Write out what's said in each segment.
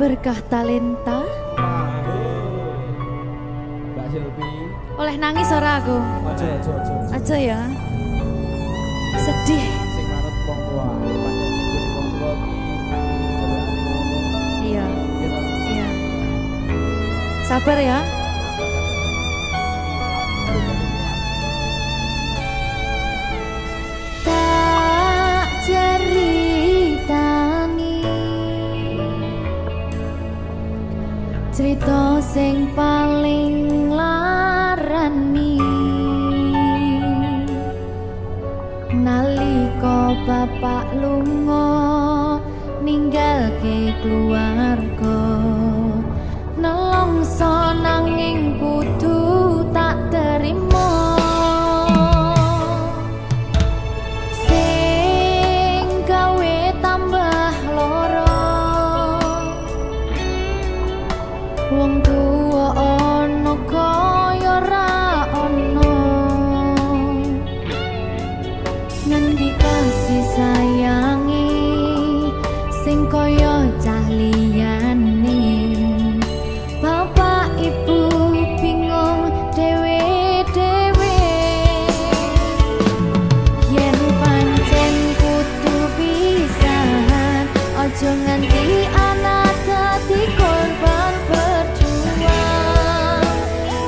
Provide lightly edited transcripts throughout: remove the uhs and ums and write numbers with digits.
berkah talenta. Mbak Silvi. Oleh nangis ora aku? Aja ya. Sedih. Sing manut wong tua, pancen ibu wong tua iki jelekane ngomong. Iya. Gitu. Iya. Sabar ya. Tak ceritani cerita sing paling larani nalika bapak lunga ninggalke keluarga nelongso nanging kudu tak terima sing gawe tambah loro wong tuwa ana kaya ra ana ngendi kasih sayangi sing kaya cah liyane bapak ibu bingung dewe-dewe yen pancen kudu pisahan aja nganti anak dadi korban berjuang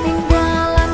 tinggalan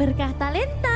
berkah talenta.